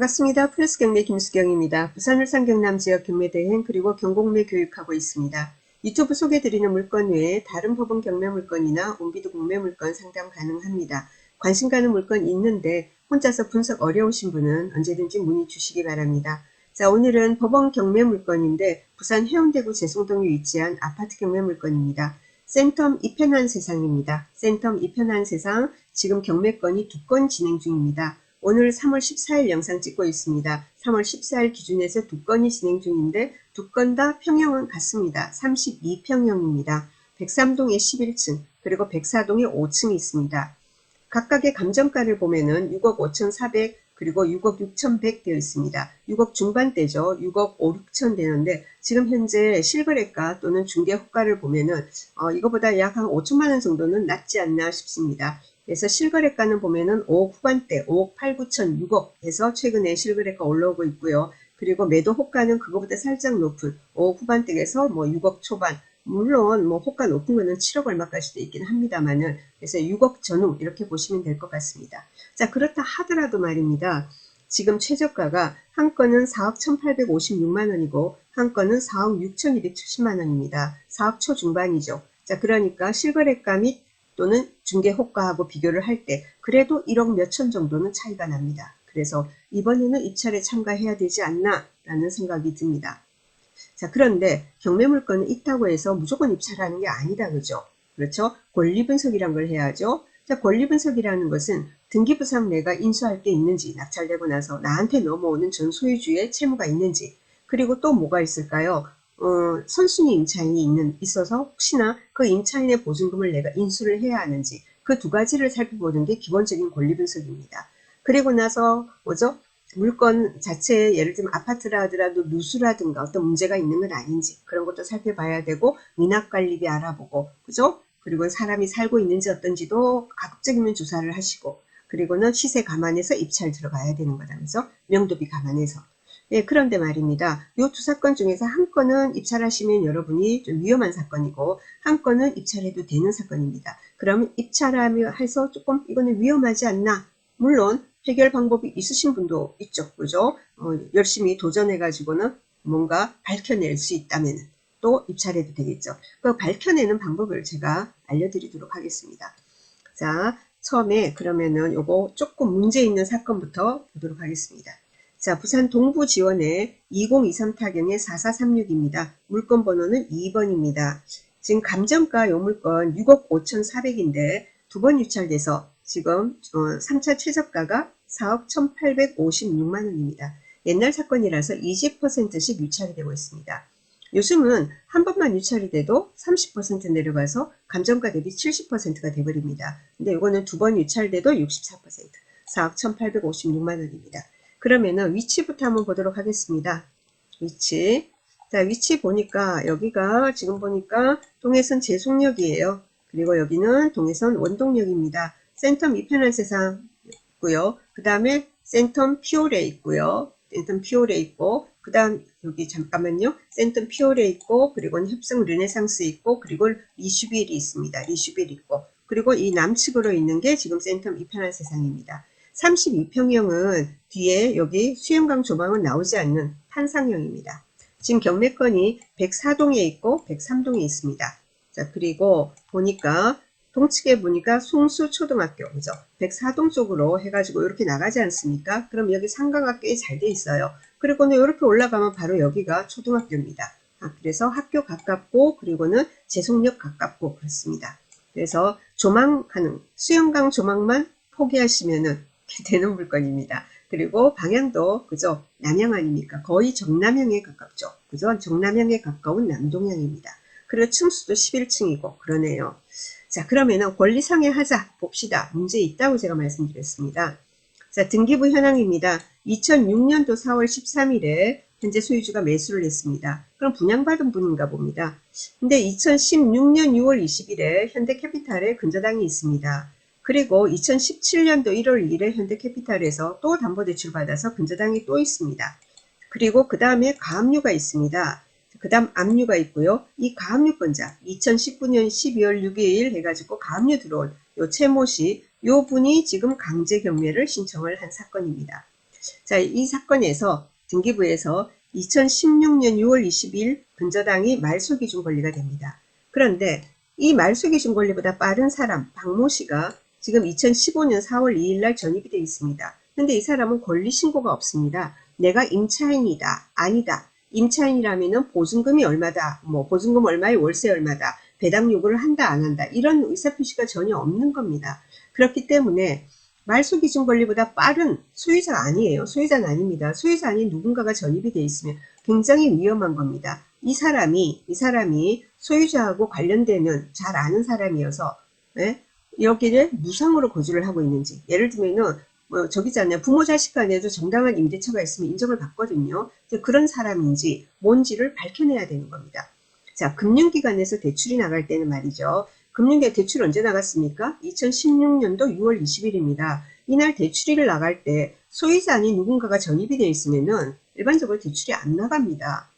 반갑습니다. 플러스 경매 김수경입니다. 부산 울산 경남 지역 경매 대행 그리고 경공매 교육하고 있습니다. 유튜브 소개드리는 물건 외에 다른 법원 경매 물건이나 온비드 공매 물건 상담 가능합니다. 관심 가는 물건 있는데 혼자서 분석 어려우신 분은 언제든지 문의 주시기 바랍니다. 자, 오늘은 법원 경매 물건인데 부산 해운대구 제송동에 위치한 아파트 경매 물건입니다. 센텀 이편한 세상입니다. 센텀 이편한 세상 지금 경매건이 2건 진행 중입니다. 오늘 3월 14일 영상 찍고 있습니다. 3월 14일 기준에서 2건이 진행 중인데 2건 다 평형은 같습니다. 32평형입니다. 103동에 11층 그리고 104동에 5층이 있습니다. 각각의 감정가를 보면은 6억 5,400 그리고 6억 6,100 되어 있습니다. 6억 중반대죠. 6억 5, 6천 되는데 지금 현재 실거래가 또는 중개호가를 보면은 이거보다 약 한 5천만 원 정도는 낮지 않나 싶습니다. 그래서 실거래가는 보면은 5억 후반대, 5억 8, 9천, 6억 해서 최근에 실거래가 올라오고 있고요. 그리고 매도 호가는 그거보다 살짝 높은 5억 후반대에서 뭐 6억 초반, 물론 뭐 호가 높은 거는 7억 얼마까지도 있긴 합니다만은 그래서 6억 전후 이렇게 보시면 될 것 같습니다. 자, 그렇다 하더라도 말입니다. 지금 최저가가 한 건은 4억 1,856만 원이고 한 건은 4억 6,270만 원입니다. 4억 초중반이죠. 자, 그러니까 실거래가 및 또는 중개호가하고 비교를 할 때 그래도 1억 몇천 정도는 차이가 납니다. 그래서 이번에는 입찰에 참가해야 되지 않나 라는 생각이 듭니다. 자, 그런데 경매 물건은 있다고 해서 무조건 입찰하는 게 아니다, 그죠? 그렇죠? 권리 분석이란 걸 해야죠. 자, 권리 분석이라는 것은 등기부상 내가 인수할 게 있는지, 낙찰되고 나서 나한테 넘어오는 전 소유주의 채무가 있는지, 그리고 또 뭐가 있을까요? 선순위 임차인이 있어서 혹시나 그 임차인의 보증금을 내가 인수를 해야 하는지, 그 두 가지를 살펴보는 게 기본적인 권리 분석입니다. 그리고 나서 뭐죠? 물건 자체에 예를 들면 아파트라 하더라도 누수라든가 어떤 문제가 있는 건 아닌지 그런 것도 살펴봐야 되고 미납관리비 알아보고 그죠? 그리고 사람이 살고 있는지 어떤지도 가급적이면 조사를 하시고 그리고는 시세 감안해서 입찰 들어가야 되는 거라면서 명도비 감안해서 예, 그런데 말입니다. 이 두 사건 중에서 한 건은 입찰하시면 여러분이 좀 위험한 사건이고 한 건은 입찰해도 되는 사건입니다. 그러면 입찰하며 해서 조금 이거는 위험하지 않나? 물론 해결 방법이 있으신 분도 있죠. 그죠? 열심히 도전해가지고는 뭔가 밝혀낼 수 있다면 또 입찰해도 되겠죠. 그 밝혀내는 방법을 제가 알려드리도록 하겠습니다. 자, 처음에 그러면은 요거 조금 문제 있는 사건부터 보도록 하겠습니다. 자, 부산 동부 지원의 2023 타경의 4436입니다. 물건 번호는 2번입니다. 지금 감정가 요 물건 6억 5,400인데 두 번 유찰돼서 지금 3차 최저가가 4억 1,856만 원입니다. 옛날 사건이라서 20%씩 유찰이 되고 있습니다. 요즘은 한 번만 유찰이 돼도 30% 내려가서 감정가 대비 70%가 돼버립니다. 근데 이거는 두 번 유찰돼도 64%, 4억 1,856만 원입니다. 그러면은 위치부터 한번 보도록 하겠습니다. 위치. 자, 위치 보니까 여기가 지금 보니까 동해선 제송역이에요. 그리고 여기는 동해선 원동역입니다. 센텀 이편한 세상 있고요. 그 다음에 센텀 피오레 있고요. 센텀 피오레 있고 그 다음 여기 잠깐만요. 센텀 피오레 있고 그리고 협성 르네상스 있고 그리고 리슈빌이 있습니다. 리슈빌 있고 그리고 이 남측으로 있는 게 지금 센텀 이편한 세상입니다. 32평형은 뒤에 여기 수영강 조망은 나오지 않는 탄상형입니다. 지금 경매건이 104동에 있고 103동에 있습니다. 자, 그리고 보니까 동측에 보니까 송수초등학교, 그죠? 104동 쪽으로 해가지고 이렇게 나가지 않습니까? 그럼 여기 상가가 꽤 잘 돼 있어요. 그리고는 이렇게 올라가면 바로 여기가 초등학교입니다. 그래서 학교 가깝고 그리고는 제송역 가깝고 그렇습니다. 그래서 조망 가능, 수영강 조망만 포기하시면은 되는 물건입니다. 그리고 방향도 그죠? 남향 아닙니까? 거의 정남향에 가깝죠. 그죠? 정남향에 가까운 남동향입니다. 그리고 층수도 11층이고 그러네요. 자, 그러면은 권리상회 하자 봅시다. 문제 있다고 제가 말씀드렸습니다. 자, 등기부 현황입니다. 2006년도 4월 13일에 현재 소유주가 매수를 했습니다. 그럼 분양받은 분인가 봅니다. 근데 2016년 6월 20일에 현대캐피탈에 근저당이 있습니다. 그리고 2017년도 1월 2일에 현대캐피탈에서 또 담보대출 받아서 근저당이 또 있습니다. 그리고 그 다음에 가압류가 있습니다. 그 다음 압류가 있고요. 이 가압류권자 2019년 12월 6일 해가지고 가압류 들어온 요 채모씨 요 분이 지금 강제 경매를 신청을 한 사건입니다. 자, 이 사건에서 등기부에서 2016년 6월 20일 근저당이 말소기준 권리가 됩니다. 그런데 이 말소기준 권리보다 빠른 사람 박모 씨가 지금 2015년 4월 2일 날 전입이 되어 있습니다. 근데 이 사람은 권리 신고가 없습니다. 내가 임차인이다, 아니다. 임차인이라면은 보증금이 얼마다, 뭐 보증금 얼마에 월세 얼마다, 배당 요구를 한다, 안 한다. 이런 의사표시가 전혀 없는 겁니다. 그렇기 때문에 말소 기준 권리보다 빠른 소유자가 아니에요. 소유자는 아닙니다. 소유자 아닌 누군가가 전입이 되어 있으면 굉장히 위험한 겁니다. 이 사람이 소유자하고 관련되는 잘 아는 사람이어서 예? 여기를 무상으로 거주를 하고 있는지, 예를 들면은 뭐 저기잖아요. 부모 자식 간에도 정당한 임대차가 있으면 인정을 받거든요. 그런 사람인지 뭔지를 밝혀내야 되는 겁니다. 자, 금융기관에서 대출이 나갈 때는 말이죠. 금융계 대출 언제 나갔습니까? 2016년도 6월 20일입니다. 이날 대출이 나갈 때 소유자 아닌 누군가가 전입이 되어 있으면은 일반적으로 대출이 안 나갑니다.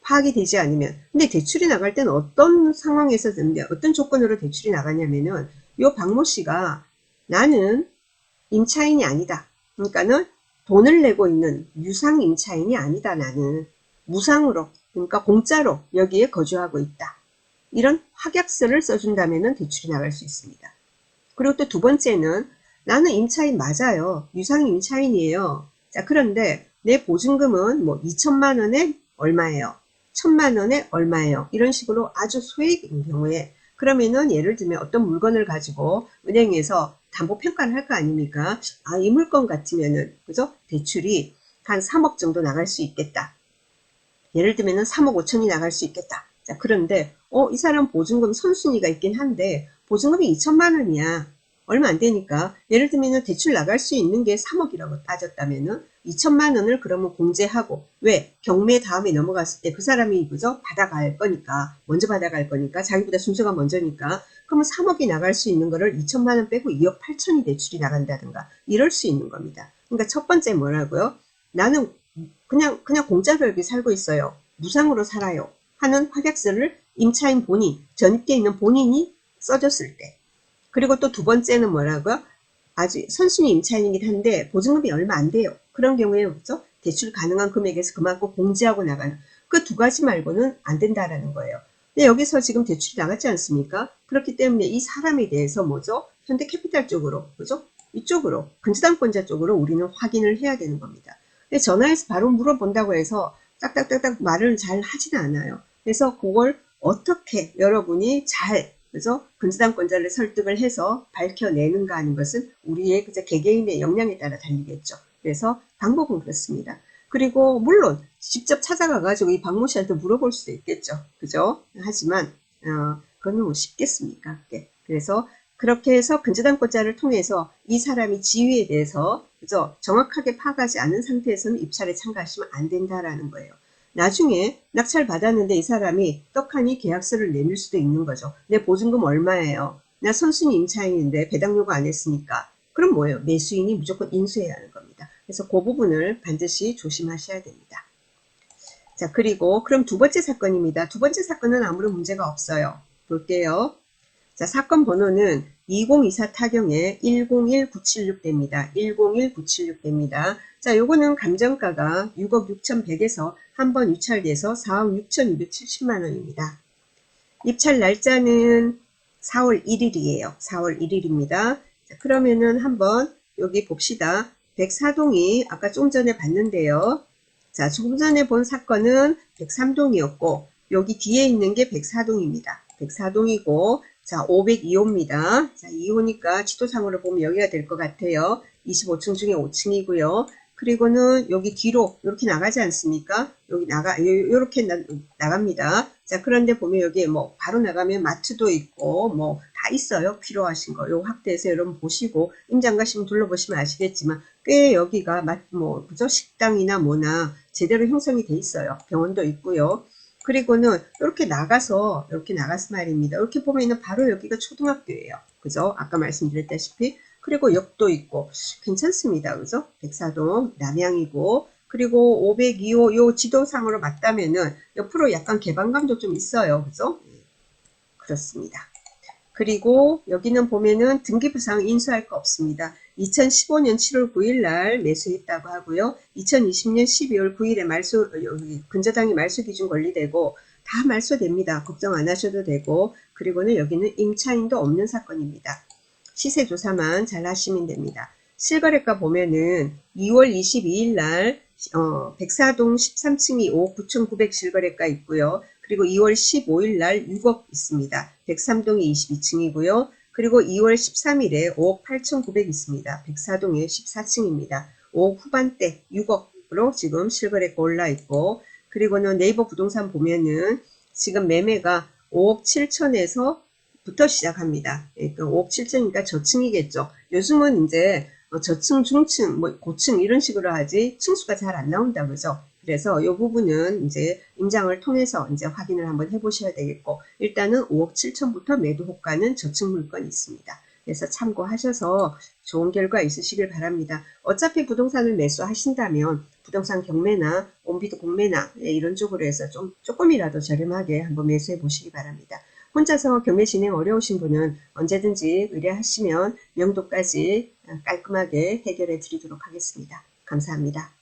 파악이 되지 않으면. 근데 대출이 나갈 때는 어떤 상황에서 어떤 조건으로 대출이 나가냐면은 요 박모 씨가 나는 임차인이 아니다. 그러니까는 돈을 내고 있는 유상 임차인이 아니다. 나는 무상으로, 그러니까 공짜로 여기에 거주하고 있다. 이런 확약서를 써준다면 대출이 나갈 수 있습니다. 그리고 또 두 번째는 나는 임차인 맞아요. 유상 임차인이에요. 자, 그런데 내 보증금은 뭐 2천만 원에 얼마예요? 1천만 원에 얼마예요? 이런 식으로 아주 소액인 경우에, 그러면은 예를 들면 어떤 물건을 가지고 은행에서 담보 평가를 할 거 아닙니까? 아, 이 물건 같으면은 그죠? 대출이 한 3억 정도 나갈 수 있겠다. 예를 들면은 3억 5천이 나갈 수 있겠다. 자, 그런데 이 사람 보증금 선순위가 있긴 한데 보증금이 2천만 원이야. 얼마 안 되니까 예를 들면은 대출 나갈 수 있는 게 3억이라고 따졌다면은 2천만 원을 그러면 공제하고, 왜? 경매 다음에 넘어갔을 때 그 사람이 그죠? 받아갈 거니까, 먼저 받아갈 거니까, 자기보다 순서가 먼저니까, 그러면 3억이 나갈 수 있는 거를 2천만 원 빼고 2억 8천이 대출이 나간다든가 이럴 수 있는 겁니다. 그러니까 첫 번째 뭐라고요? 나는 그냥 공짜로 여기 살고 있어요. 무상으로 살아요. 하는 확약서를 임차인 본인, 전입돼 있는 본인이 써줬을 때. 그리고 또 두 번째는 뭐라고요? 아주 선순위 임차인이긴 한데 보증금이 얼마 안 돼요. 그런 경우에 그렇죠? 대출 가능한 금액에서 그만큼 공제하고 나가는, 그 두 가지 말고는 안 된다라는 거예요. 근데 여기서 지금 대출이 나갔지 않습니까? 그렇기 때문에 이 사람에 대해서 뭐죠? 현대캐피탈 쪽으로, 그죠? 이쪽으로, 근저당권자 쪽으로 우리는 확인을 해야 되는 겁니다. 근데 전화해서 바로 물어본다고 해서 딱딱딱딱 말을 잘 하지는 않아요. 그래서 그걸 어떻게 여러분이 잘, 그죠? 근저당권자를 설득을 해서 밝혀내는가 하는 것은 우리의 그저 개개인의 역량에 따라 달리겠죠. 그래서 방법은 그렇습니다. 그리고 물론 직접 찾아가가지고 이 박모 씨한테 물어볼 수도 있겠죠. 그죠? 하지만 그건 뭐 쉽겠습니까? 그래서 그렇게 해서 근저당권자를 통해서 이 사람이 지위에 대해서 그죠? 정확하게 파악하지 않은 상태에서는 입찰에 참가하시면 안 된다라는 거예요. 나중에 낙찰 받았는데 이 사람이 떡하니 계약서를 내밀 수도 있는 거죠. 내 보증금 얼마예요? 나 선순위 임차인인데 배당 요구 안 했으니까. 그럼 뭐예요? 매수인이 무조건 인수해야 하는 겁니다. 그래서 그 부분을 반드시 조심하셔야 됩니다. 자, 그리고 그럼 두 번째 사건입니다. 두 번째 사건은 아무런 문제가 없어요. 볼게요. 자, 사건 번호는 2024 타경에 101976대입니다. 101976대입니다. 자, 요거는 감정가가 6억 6,100에서 한 번 유찰돼서 4억 6,270만 원입니다. 입찰 날짜는 4월 1일이에요. 4월 1일입니다. 자, 그러면은 한번 여기 봅시다. 104동이 아까 좀 전에 봤는데요. 자, 조금 전에 본 사건은 103동이었고 여기 뒤에 있는 게 104동입니다. 104동이고 자, 502호입니다. 자, 2호니까 지도상으로 보면 여기가 될 것 같아요. 25층 중에 5층이고요. 그리고는 여기 뒤로 이렇게 나가지 않습니까? 여기 요렇게 나갑니다. 자, 그런데 보면 여기 뭐 바로 나가면 마트도 있고 뭐 다 있어요. 필요하신 거. 요 확대해서 여러분 보시고 임장 가시면 둘러보시면 아시겠지만 꽤 여기가 뭐 그죠? 식당이나 뭐나 제대로 형성이 돼 있어요. 병원도 있고요. 그리고는 이렇게 나가서 말입니다. 이렇게 보면은 바로 여기가 초등학교예요. 그죠? 아까 말씀드렸다시피. 그리고 역도 있고 괜찮습니다. 그죠? 백사동 남양이고, 그리고 502호 요 지도상으로 맞다면은 옆으로 약간 개방감도 좀 있어요. 그죠? 그렇습니다. 그리고 여기는 보면은 등기부상 인수할 거 없습니다. 2015년 7월 9일 날 매수했다고 하고요. 2020년 12월 9일에 근저당이 말소 기준 권리되고 다 말소됩니다. 걱정 안 하셔도 되고, 그리고는 여기는 임차인도 없는 사건입니다. 시세 조사만 잘 하시면 됩니다. 실거래가 보면은 2월 22일 날 백사동 13층이 5억 9,900 실거래가 있고요. 그리고 2월 15일 날 6억 있습니다. 103동이 22층이고요. 그리고 2월 13일에 5억 8,900 있습니다. 104동에 14층입니다. 5억 후반대 6억으로 지금 실거래가 올라 있고, 그리고는 네이버 부동산 보면은 지금 매매가 5억 7천에서 부터 시작합니다. 그러니까 5억 7천이니까 저층이겠죠. 요즘은 이제 저층, 중층, 뭐 고층 이런 식으로 하지 층수가 잘 안 나온다 그죠? 그래서 이 부분은 이제 임장을 통해서 이제 확인을 한번 해보셔야 되겠고, 일단은 5억 7천부터 매도 호가는 저층 물건이 있습니다. 그래서 참고하셔서 좋은 결과 있으시길 바랍니다. 어차피 부동산을 매수하신다면 부동산 경매나 온비도 공매나 이런 쪽으로 해서 조금이라도 저렴하게 한번 매수해 보시기 바랍니다. 혼자서 경매 진행 어려우신 분은 언제든지 의뢰하시면 명도까지 깔끔하게 해결해 드리도록 하겠습니다. 감사합니다.